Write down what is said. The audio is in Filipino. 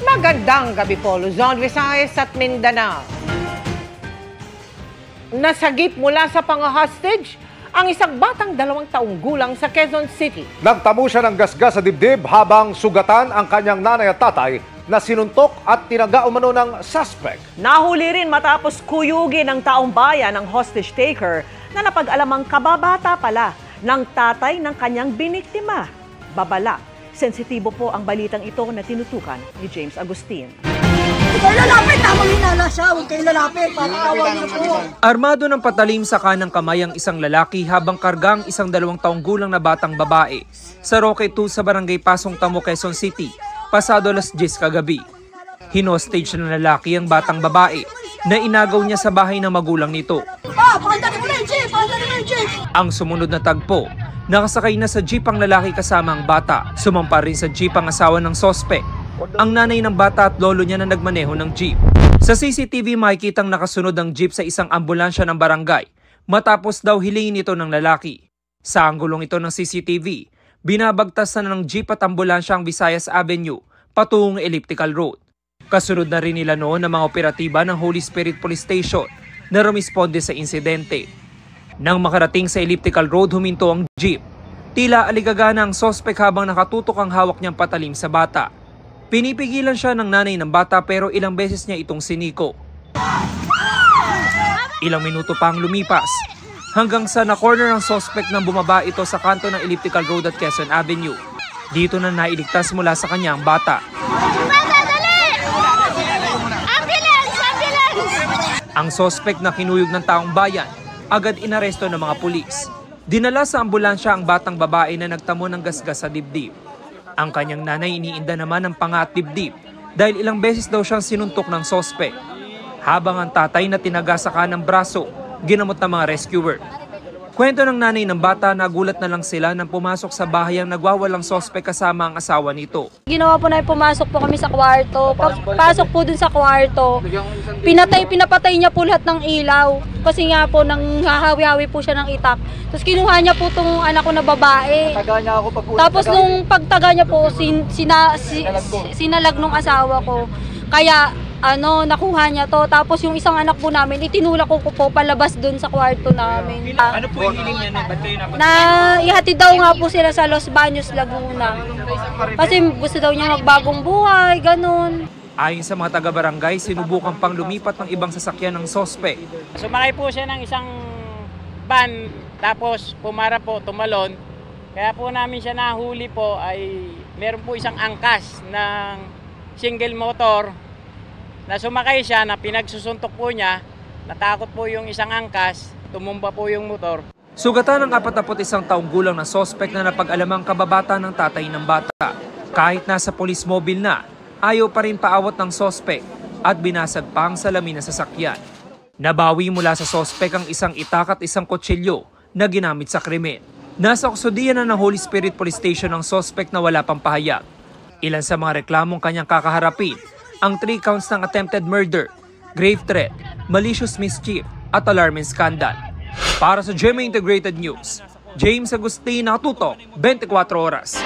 Magandang gabi po, Luzon, Visayas at Mindanao. Nasagip mula sa pang-hostage ang isang batang 2 taong gulang sa Quezon City. Nagtamo siya ng gasgas sa dibdib habang sugatan ang kanyang nanay at tatay na sinuntok at tinaga umano ng suspect. Nahuli rin matapos kuyugin ng taong bayan ng hostage taker na napag-alamang kababata pala ng tatay ng kanyang biniktima. Babala. Sensitibo po ang balitang ito na tinutukan ni James Agustin. Huwag kayo lalapit! Tamang hinala siya! Huwag kayo lalapit! Papakawan niyo po! Armado ng patalim sa kanang kamay ang isang lalaki habang kargang isang 2 taong gulang na batang babae sa Roque 2 sa Barangay Pasong Tamo, Quezon City, pasado alas 10 kagabi. Hinostage ng lalaki ang batang babae na inagaw niya sa bahay ng magulang nito. Pakandali mo na yung jeep! Pakandali mo yung jeep! Ang sumunod na tagpo, nakasakay na sa jeep ang lalaki kasama ang bata. Sumampa rin sa jeep ang asawa ng sospek, ang nanay ng bata at lolo niya na nagmaneho ng jeep. Sa CCTV makikitang nakasunod ang jeep sa isang ambulansya ng barangay matapos daw hilingin ito ng lalaki. Sa anggulong ito ng CCTV, binabagtasan ng jeep at ambulansya ang Visayas Avenue patungong Elliptical Road. Kasunod na rin nila noon ng mga operatiba ng Holy Spirit Police Station na rumisponde sa insidente. Nang makarating sa Elliptical Road, huminto ang jeep. Tila aligagana ang sospek habang nakatutok ang hawak niyang patalim sa bata. Pinipigilan siya ng nanay ng bata pero ilang beses niya itong siniko. Ilang minuto pa ang lumipas hanggang sa na-corner ang sospek nang bumaba ito sa kanto ng Elliptical Road at Quezon Avenue. Dito na nailigtas mula sa kanya ang bata. Ang sospek na kinuyog ng taong bayan agad inaresto ng mga pulis. Dinala sa ambulansya ang batang babae na nagtamo ng gasgas sa dibdib. Ang kanyang nanay iniinda naman ng panga at dibdib dahil ilang beses daw siyang sinuntok ng sospek. Habang ang tatay na tinaga sa kanang braso, ginamot ng mga rescuer. Kwento ng nanay ng bata, nagulat na lang sila nang pumasok sa bahay ang nagwawalang sospek kasama ang asawa nito. Ginawa po na pumasok po kami sa kwarto. Pasok po dun sa kwarto, pinapatay niya po lahat ng ilaw. Kasi nga po nang hahawi-hawi po siya ng itak. Tapos kinuha niya po itong anak ko na babae. Tapos nung pagtaga niya po, sinalag nung asawa ko. Kaya nakuha niya to. Tapos yung isang anak po namin, itinulak ko po palabas dun sa kwarto namin. Ano po yung hiling niya? Na ihatid daw nga po sila sa Los Baños, Laguna. Kasi gusto daw niya magbagong buhay, ganun. Ayon sa mga taga-barangay, sinubukan pang lumipat ng ibang sasakyan ng sospek. Sumakay po siya ng isang van, tapos pumara po, tumalon. Kaya po namin siya nahuli po ay meron po isang angkas ng single motor na sumakay siya, na pinagsusuntok po niya, natakot po yung isang angkas, tumumba po yung motor. Sugatan ng 41 taong gulang na sospek na napag-alamang kababata ng tatay ng bata. Kahit nasa police mobile na, ayaw pa rin paawat ng sospek at binasag pa ang salamin ng sasakyan. Nabawi mula sa sospek ang isang itak at isang kutsilyo na ginamit sa krimen. Nasa kustudiyan na ng Holy Spirit Police Station ang sospek na wala pang pahayag. Ilan sa mga reklamong kanyang kakaharapin, ang 3 counts ng attempted murder, grave threat, malicious mischief at alarming scandal. Para sa GMA Integrated News, James Agustin, nakatutok 24 oras.